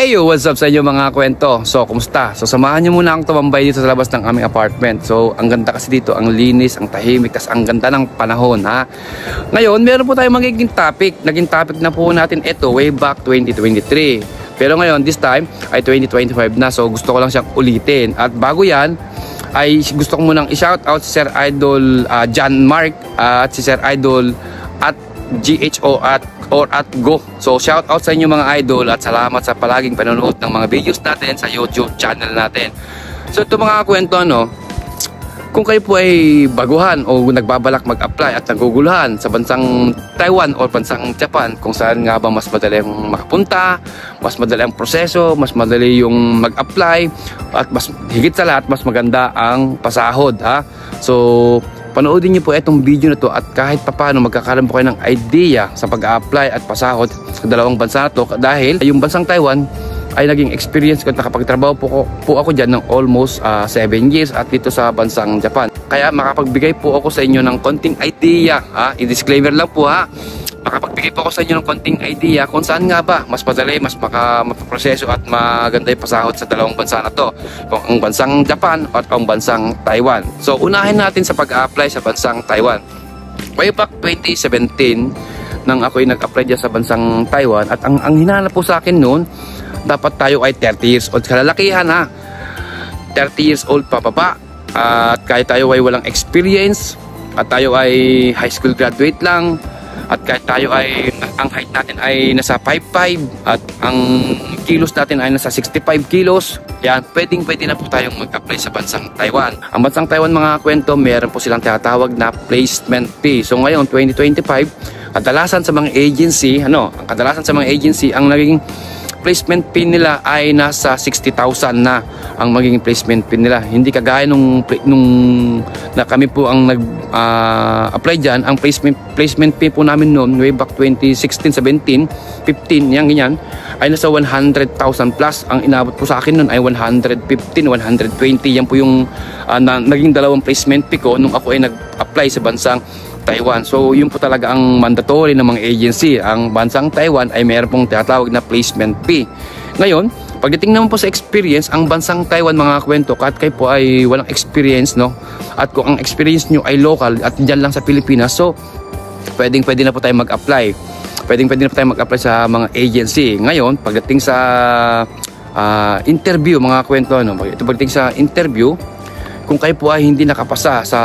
Hey, what's up sa inyo mga kwento? So, kumusta? So, samahan nyo muna akong tumambay dito sa labas ng aming apartment. So, ang ganda kasi dito, ang linis, ang tahimik, tas ang ganda ng panahon, ha? Ngayon, meron po tayong magiging topic. Naging topic na po natin ito way back 2023. Pero ngayon, this time, ay 2025 na. So, gusto ko lang siyang ulitin. At bago yan, ay gusto ko munang i-shoutout si Sir Idol John Mark at si Sir Idol at GHO at Go. So shout out sa inyo mga idol at salamat sa palaging panonood ng mga videos natin sa YouTube channel natin. So ito mga kwento, kung kayo po ay baguhan o nagbabalak mag-apply at naguguluhan sa bansang Taiwan o bansang Japan, kung saan nga ba mas madali makapunta, mas madali ang proseso, mas madali yung mag-apply, at mas higit sa lahat, mas maganda ang pasahod, ha? So panoodin niyo po itong video na to at kahit papaano magkakaroon po kayo ng idea sa pag-a-apply at pasahod sa dalawang bansa na to, dahil yung bansang Taiwan ay naging experience ko at nakapagtrabaho po ako dyan ng almost 7 years at dito sa bansang Japan. Kaya makapagbigay po ako sa inyo ng konting idea, ha? I-disclaimer lang po, ha? Makapagbigay po ako sa inyo ng konting idea kung saan nga ba mas madali, mas maproseso at maganda yung pasahod sa dalawang bansa na to, kung ang bansang Japan at ang bansang Taiwan. So unahin natin sa pag-a-apply sa bansang Taiwan. Way back 2017 nang ako ay nag-apply dyan sa bansang Taiwan, at ang hinanap po sa akin noon, dapat tayo ay 30 years old kalalakihan, ha? 30 years old pababa, at kahit tayo ay walang experience at tayo ay high school graduate lang, at kahit tayo ay ang height natin ay nasa 5'5" at ang kilos natin ay nasa 65 kilos, yan, pwede na po tayong mag-apply sa bansang Taiwan. Ang bansang Taiwan mga kwento, meron po silang tinatawag na placement fee. So ngayon 2025, kadalasan sa mga agency, ang ang naging placement fee nila ay nasa 60,000 na ang magiging placement fee nila. Hindi kagaya nung na kami po ang nag-apply dyan. Ang placement fee po namin noon way back 2016, 17, 15, ganyan, ay nasa 100,000 plus. Ang inabot po sa akin noon ay 115, 120. Yan po yung naging dalawang placement fee ko nung ako ay nag-apply sa bansang Taiwan. So yun po talaga ang mandatory ng mga agency. Ang bansang Taiwan ay mayroon pong tinatawag na placement fee. Ngayon, pagdating naman po sa experience, ang bansang Taiwan mga kwento, kahit kayo po ay walang experience, at kung ang experience nyo ay local at dyan lang sa Pilipinas, so pwede na po tayo mag-apply. Pwede na po tayo mag-apply sa mga agency. Ngayon, pagdating sa interview mga kwento, pagdating sa interview, kung kayo po ay hindi nakapasa sa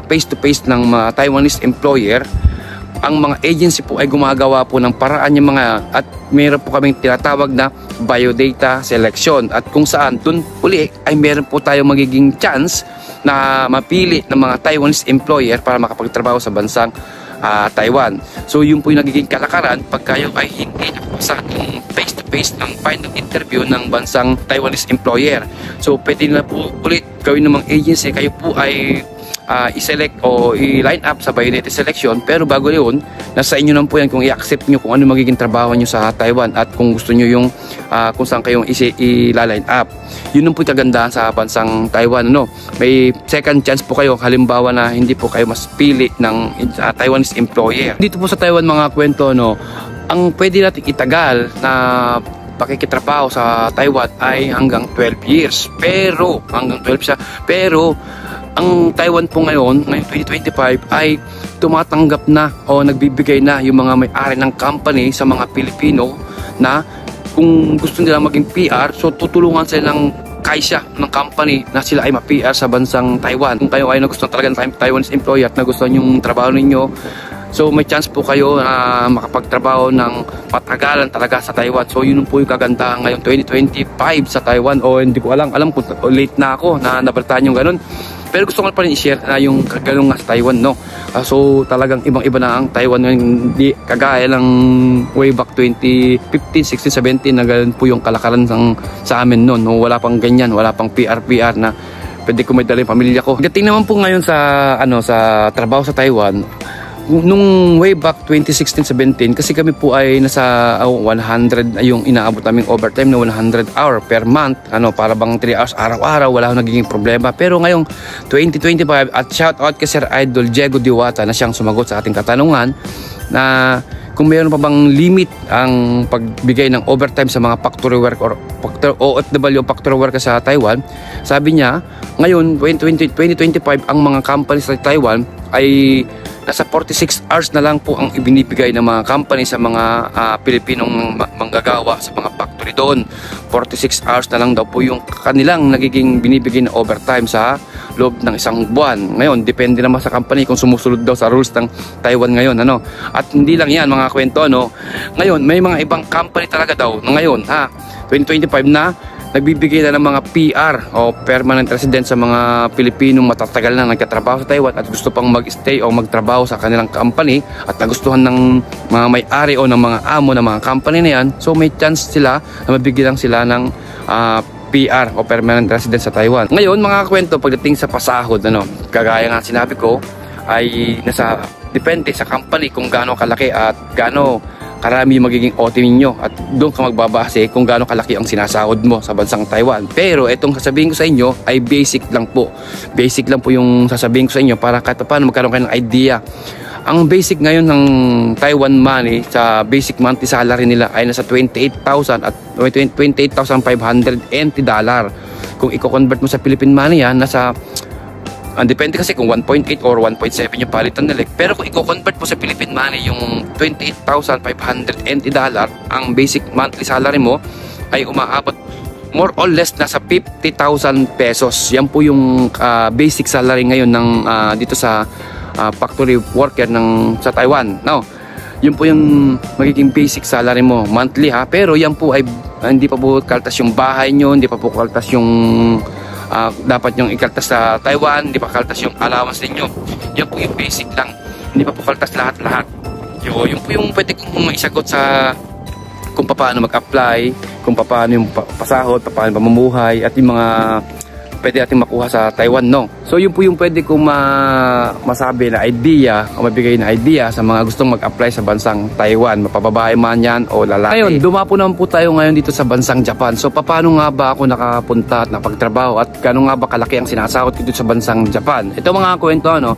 face-to-face ng mga Taiwanese employer, ang mga agency po ay gumagawa po ng paraan yung at meron po kaming tinatawag na biodata selection, at kung saan dun uli ay meron po tayo magiging chance na mapili ng mga Taiwanese employer para makapagtrabaho sa bansang Taiwan. So yun po yung nagiging kalakaran pag kayo ay hindi nakapasa ng face-to-face ng final interview ng bansang Taiwanese employer. So pwede na po ulit gawin ng mga agency, kayo po ay i-select o i-line up sa biodata selection, pero bago yun, nasa inyo naman po yan kung i-accept nyo kung ano magiging trabaho nyo sa Taiwan at kung gusto nyo yung kung saan kayong i-line up. Yun naman po yung kagandahan sa bansang Taiwan. May second chance po kayo halimbawa na hindi po kayo mas pili ng Taiwanese employer. Dito po sa Taiwan mga kwento, ang pwede natin itagal na pakikitrabaho sa Taiwan ay hanggang 12 years. Pero ang Taiwan po ngayon 2025 ay tumatanggap na o nagbibigay na yung mga may-ari ng company sa mga Pilipino na kung gusto nila maging PR, so tutulungan sila ng kaisya ng company na sila ay ma-PR sa bansang Taiwan. Kung kayo ay nagustuhan talaga ng Taiwanese employee at nagustuhan yung trabaho ninyo, so may chance po kayo na makapagtrabaho ng matagalan talaga sa Taiwan. So yun po yung kagandahan ngayon 2025 sa Taiwan. O hindi ko alam kung late na ako na nabalitaan yung ganun. Pero gusto ko pa rin i-share na yung ganun nga sa Taiwan, so talagang ibang-iba na ang Taiwan, hindi kagaya ng way back 2015, 16, 17 na ganun po yung kalakaran sa amin noon. Wala pang ganyan, wala pang PR na pwede ko may dala yung pamilya ko. Dating naman po ngayon sa trabaho sa Taiwan, nung way back 2016-17, kasi kami po ay nasa 100 yung inaabot naming overtime na 100 hour per month, para bang 3 hours araw-araw, wala akong nagiging problema. Pero ngayong 2025, at shout out kay Sir Idol Diego Diwata na siyang sumagot sa ating katanungan, na kung mayroon pa bang limit ang pagbigay ng overtime sa mga factory worker o OFW o factory worker sa Taiwan. Sabi niya, ngayon 2025 ang mga company sa Taiwan ay nasa 46 hours na lang po ang ibinibigay ng mga company sa mga Pilipinong manggagawa sa mga factory doon. 46 hours na lang daw po yung kanilang nagiging binibigay na overtime sa loob ng isang buwan. Ngayon, depende naman sa company kung sumusunod daw sa rules ng Taiwan ngayon, ano. At hindi lang yan mga kwento, no. Ngayon, may mga ibang company talaga daw na ngayon, 2025 na nagbibigay na ng mga PR o permanent resident sa mga Pilipinong matatagal na nagtatrabaho sa Taiwan at gusto pang mag-stay o magtrabaho sa kanilang company at nagustuhan ng mga may-ari o ng mga amo ng mga company na yan. So may chance sila na mabigyan sila ng PR o permanent resident sa Taiwan. Ngayon mga kwento, pagdating sa pasahod, ano, kagaya nga sinabi ko, ay depende sa company kung gaano kalaki at gaano karami yung magiging OT ninyo at doon ka magbabase kung gaano kalaki ang sinasahod mo sa bansang Taiwan. Pero itong sasabihin ko sa inyo ay basic lang po. Basic lang po yung sasabihin ko sa inyo para kahit paano magkaroon kayo ng idea. Ang basic ngayon ng Taiwan money sa basic monthly salary nila ay nasa 28,000 at 28,500 NT dollar. Kung i-convert mo sa Philippine money yan, nasa depende kasi kung 1.8 or 1.7 yung palitan nila. Pero kung i-convert mo sa Philippine money yung 28,500 NT dollar, ang basic monthly salary mo ay umaabot more or less nasa 50,000 pesos. Yan po yung basic salary ngayon ng dito sa factory worker sa Taiwan. Now, yun po yung magiging basic salary mo monthly pero yan po ay hindi pa po kaltas yung bahay nyo, hindi pa po kaltas yung dapat yung ikaltas sa Taiwan, hindi pa kaltas yung allowance ninyo. Yan po yung basic lang, hindi pa po kaltas lahat-lahat. Yun po yung pwede kong maisagot sa kung paano mag-apply, kung paano yung pasahod, paano pamumuhay at yung mga pwede natin makuha sa Taiwan, no? So yun po yung pwede kong masabi na idea o mabigay na idea sa mga gustong mag-apply sa bansang Taiwan, mapababae man yan o lalaki. Ngayon, dumapo naman po tayo ngayon dito sa bansang Japan. So paano nga ba ako nakapunta at napagtrabaho at gaano nga ba kalaki ang sinasahod dito sa bansang Japan? Ito mga kwento, ano?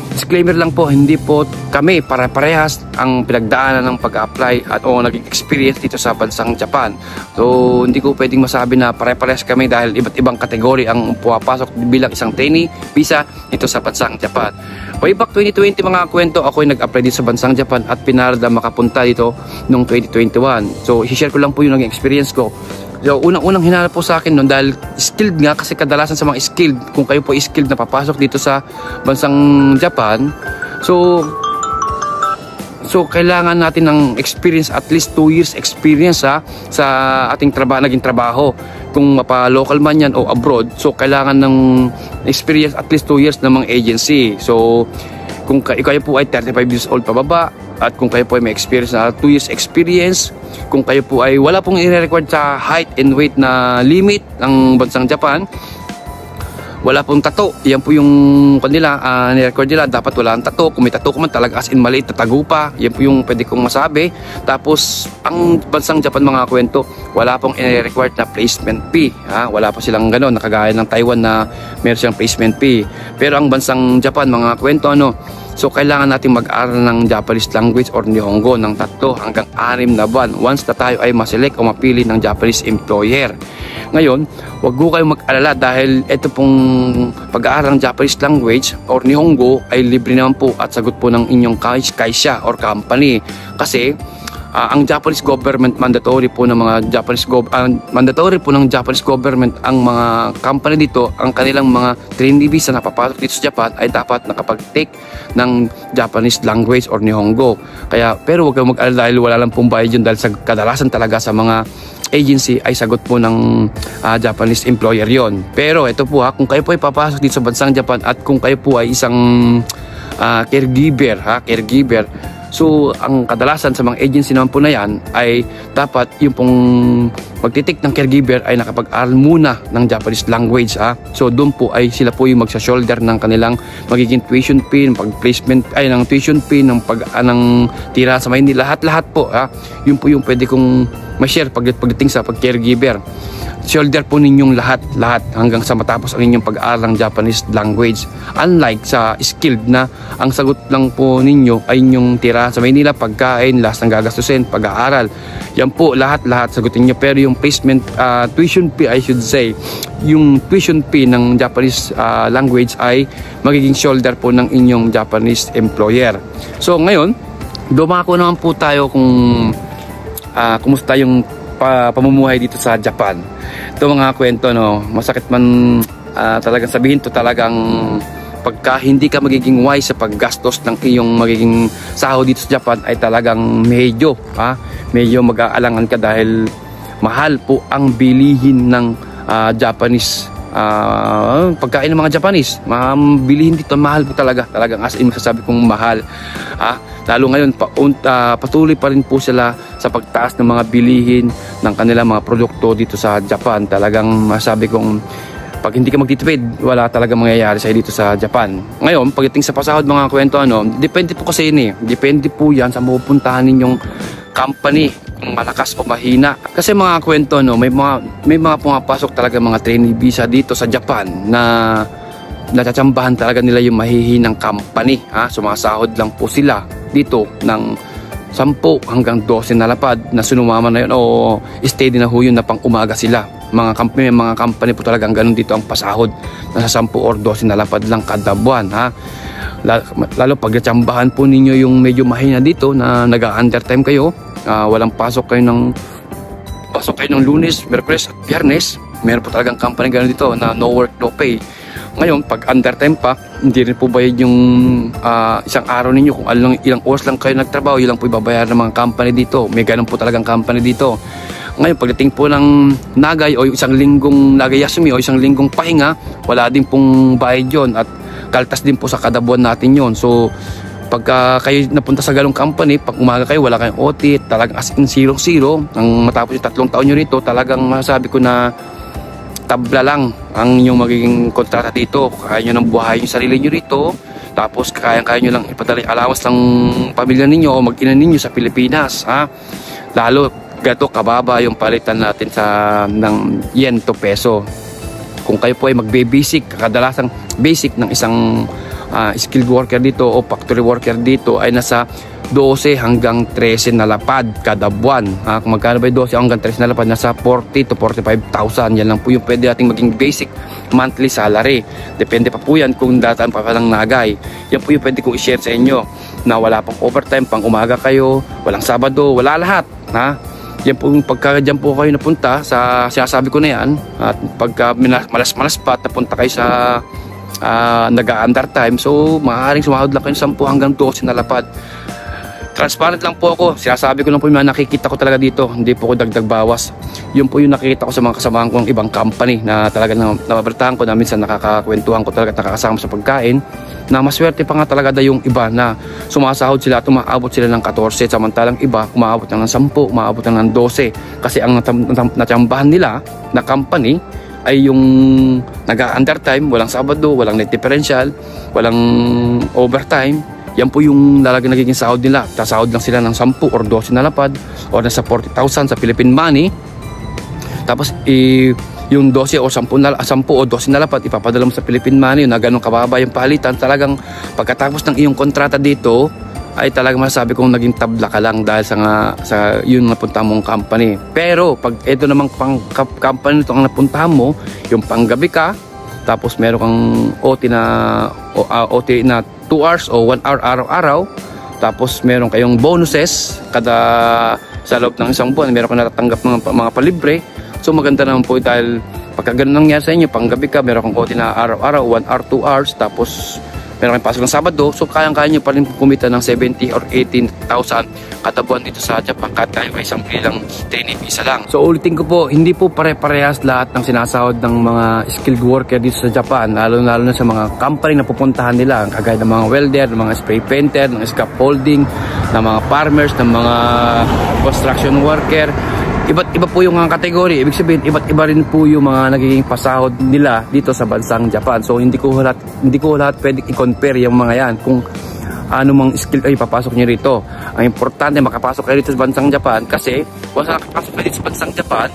Disclaimer lang po, hindi po kami pare-parehas ang pinagdaanan ng pag-apply at o naging experience dito sa bansang Japan. So hindi ko pwedeng masabi na pare-parehas kami dahil iba't ibang kategory ang pumapasok bilang isang trainee visa dito sa bansang Japan. Way back 2020 mga kwento, ako ay nag-apply dito sa bansang Japan at pinarad na makapunta dito noong 2021. So i-share ko lang po yung naging experience ko. So, unang hinanap po sa akin noon dahil skilled nga, kasi kadalasan sa mga skilled, kung kayo po skilled na papasok dito sa bansang Japan, so kailangan natin ng experience, at least 2 years experience sa ating naging trabaho. Kung mapa-local man yan o abroad, so kailangan ng experience at least 2 years ng mga agency. So kung kayo po ay 35 years old pababa, at kung kayo po ay may experience na 2 years experience, kung kayo po ay wala pong i-record sa height and weight na limit ng bansang Japan, wala pong tattoo, yan po yung kanila, ni-record nila, dapat wala ang tattoo. Kung may tattoo ko man talaga as in maliit, tatago pa, yan po yung pwede kong masabi. Tapos ang bansang Japan mga kwento, wala pong i-record na placement fee, wala pa silang gano'n, nakagaya ng Taiwan na meron silang placement fee. Pero ang bansang Japan mga kwento, so kailangan natin mag-aral ng Japanese language or Nihongo ng 3 hanggang 6 na buwan once na tayo ay maselect o mapili ng Japanese employer. Ngayon, wag ko kayong mag-alala dahil ito pong pag-aaral ng Japanese language or Nihongo ay libre naman po at sagot po ng inyong kaisya or company. Kasi ang Japanese government mandatory po ng Japanese government ang mga company dito, ang kanilang mga trainee visa na papasok dito sa Japan ay dapat nakapag-take ng Japanese language or Nihongo. Pero huwag kayong mag-alala dahil wala lang pong bayad yun dahil sa kadalasan talaga sa mga agency ay sagot po ng Japanese employer yon. Pero ito po kung kayo po ay papasok dito sa bansang Japan at kung kayo po ay isang caregiver, so ang kadalasan sa mga agency naman po na yan ay dapat yung pong magtitik ng caregiver ay nakapag-aral muna ng Japanese language. So doon po ay sila po yung magsa-shoulder ng kanilang magiging tuition fee, pag-placement ay ng tuition fee, ng tira sa Maynila, lahat po. Yun po yung pwede kong ma-share pagdating sa pag-caregiver. shoulder po ninyong lahat hanggang sa matapos ang inyong pag-aaral ng Japanese language. Unlike sa skilled na ang sagot lang po ninyo ay inyong tira sa Maynila, pagkain, last ng gagastusin, pag-aaral. Yan po lahat sagutin nyo. Pero yung placement, tuition fee I should say, yung tuition fee ng Japanese language ay magiging shoulder po ng inyong Japanese employer. So ngayon, dumako naman po tayo kung kumusta yung pamumuhay dito sa Japan. Ito mga kwento, no, masakit man talagang sabihin to, talagang pagka hindi ka magiging wise sa paggastos ng iyong magiging sahod dito sa Japan ay talagang medyo mag-aalangan ka dahil mahal po ang bilihin ng Japanese pagkain ng mga Japanese. Bilihin dito mahal po talagang as in masasabi kong mahal. Lalo ngayon patuloy pa rin po sila sa pagtaas ng mga bilihin ng kanilang mga produkto dito sa Japan. Talagang masasabi kong pag hindi ka magtitipid, wala talaga mangyayari sa dito sa Japan. Ngayon, pagdating sa pasahod mga kwento, depende po kasi yun depende po yan sa mapupuntahan ninyong company, kung malakas o mahina. Kasi mga kwento, may mga pumapasok talaga mga trainee visa dito sa Japan na natsatsambahan talaga nila yung mahihinang company. Sumasahod lang po sila dito ng 10 hanggang 12 na lapad na sinumama na yun o steady na ho yun na pang umaga sila. Mga company po talagang ganun dito ang pasahod, nasa 10 or 12 na lapad lang kada buwan. Lalo pag natsambahan po ninyo yung medyo mahina dito na nag-undertime kayo, walang pasok kayo ng Lunes, Miyerkules at Biyernes, meron po talagang company ganun dito na no work, no pay. Ngayon, pag undertime pa, hindi rin po bayad yung isang araw ninyo. Kung ilang oras lang kayo nagtrabaho, yun lang po ibabayaran ng mga company dito. May ganun po talagang company dito. Ngayon, pagdating po ng nagay o isang linggong nagayasumi o isang linggong pahinga, wala din pong bayad yun at kaltas din po sa kada buwan natin yun. So, pagka kayo napunta sa galong company, pag umaga kayo, wala kayong OT, talagang as in 0-0. Ang matapos yung 3 taon nyo rito, talagang masasabi ko na tabla lang ang inyong magiging kontrata dito. Kaya nyo nang buhayin yung sarili nyo rito, tapos kaya nyo lang ipadala yung allowance ng pamilya ninyo o mag-ina ninyo sa Pilipinas. Lalo gato kababa yung palitan natin ng yen to peso. Kung kayo po ay magbe-basic, kadalasang basic ng isang skilled worker dito o factory worker dito ay nasa 12 hanggang 13 na lapad kada buwan. Kung magkano ba 12 hanggang 13 na lapad, nasa 40 to 45,000. Yan lang po yung pwede nating maging basic monthly salary. Depende pa po yan kung dataan pa lang nagay. Yan po yung pwede kong i-share sa inyo na wala pang overtime, pang umaga kayo, walang Sabado, wala lahat. Yan po yung pagka dyan po kayo napunta sa sinasabi ko na yan, at pagka malas-malas pa at napunta kayo sa nag-undertime, so maaaring sumahod lang kayo 10 hanggang 12 na lapad. Transparent lang po ako, sinasabi ko lang po yung mga nakikita ko talaga dito, hindi po ko dagdag bawas. Yun po yung nakikita ko sa mga kasamahan ko ng ibang company na talaga nababalitahan ko na minsan nakakakwentuhan ko talaga at nakakasama sa pagkain, na maswerte pa nga talaga yung iba na sumasahod sila at umaabot sila ng 14, samantalang iba umaabot ng 10, umaabot ng 12, kasi ang natsambahan nila na company ay yung nag-undertime, walang Sabado, walang net differential, walang overtime. Yan po yung nagiging sahod nila. Sahod lang sila ng 10 or 12 na lapad o nasa 40,000 sa Philippine money. Tapos yung 12 o 10 o 12 na lapad ipapadala mo sa Philippine money na ganun kababa yung palitan. Talagang pagkatapos ng iyong kontrata dito ay talagang masasabi kong naging tabla ka lang dahil sa yun napunta mong company. Pero pag ito namang company nito ang napuntahan mo, yung panggabi ka, tapos meron kang OT na 2 hours o 1 hour araw-araw, tapos meron kayong bonuses sa loob ng isang buwan, meron kang natatanggap ng mga palibre. So maganda naman po dahil pagka ganun nangyari sa inyo, panggabi ka, meron kang OT na araw-araw, 1 hour, 2 hours, tapos meron kayong pasok ng Sabado, so kayang-kaya nyo pa rin kumita ng 70 or 18,000 kada buwan dito sa Japan kahit tayo ay isang bilang trainee visa lang. So ulitin ko po, hindi po pare-parehas lahat ng sinasahod ng mga skilled worker dito sa Japan, lalo na sa mga company na pupuntahan nila, kagaya ng mga welder, ng mga spray painter, ng scaffolding, ng mga farmers, ng mga construction worker. Iba't iba po yung mga kategory. Ibig sabihin, iba't iba rin po yung mga nagiging pasahod nila dito sa bansang Japan. So hindi ko lahat pwedeng i-compare yung mga yan kung ano mang skill ay papasok nyo rito. Ang importante makapasok kayo dito sa bansang Japan, kasi once nakapasok kayo dito sa bansang Japan,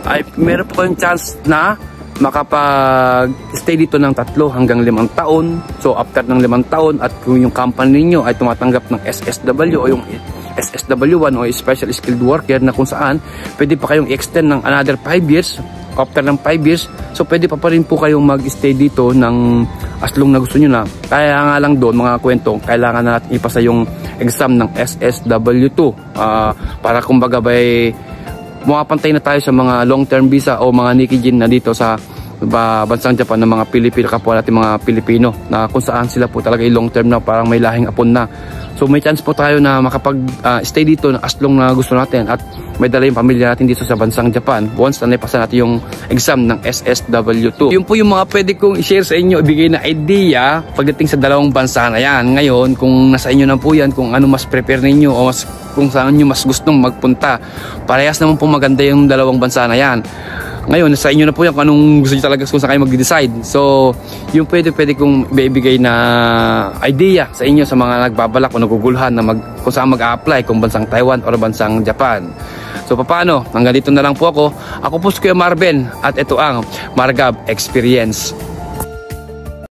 ay meron po kayong chance na makapag-stay dito ng 3 hanggang 5 taon. So after ng 5 taon at kung yung company niyo ay tumatanggap ng SSW o yung SSW1 o Special Skilled Worker na kung saan pwede pa kayong extend ng another 5 years. After ng 5 years, so pwede pa rin po kayong mag-stay dito ng as long na gusto nyo na. Kaya nga lang doon mga kwento, kailangan na natin ipasa yung exam ng SSW2 para kumbaga bay mapantay na tayo sa mga long-term visa o mga Nikijin na dito sa bansang Japan ng mga Pilipino, kapwa natin mga Pilipino na kung saan sila po talaga yung long-term na parang may lahing apon na. So may chance po tayo na makapag-stay dito na as long na gusto natin at may dala yung pamilya natin dito sa bansang Japan once na naipasa natin yung exam ng SSW2. Yun po yung mga pwede kong i-share sa inyo, ibigay na idea pagdating sa dalawang bansa na yan. Ngayon, kung nasa inyo na po yan, kung ano mas prepare ninyo o kung saan nyo mas gustong magpunta. Parehas naman po maganda yung dalawang bansa na yan. Ngayon, sa inyo na po yan kung anong gusto nyo talaga kung saan kayo mag-decide. So, yung pwede kong ibigay na idea sa inyo sa mga nagbabalak o naguguluhan na kung saan mag-a-apply, kung bansang Taiwan o bansang Japan. So, paano? Hanggang dito na lang po ako. Ako po si Kuya Marben at ito ang Margab Experience.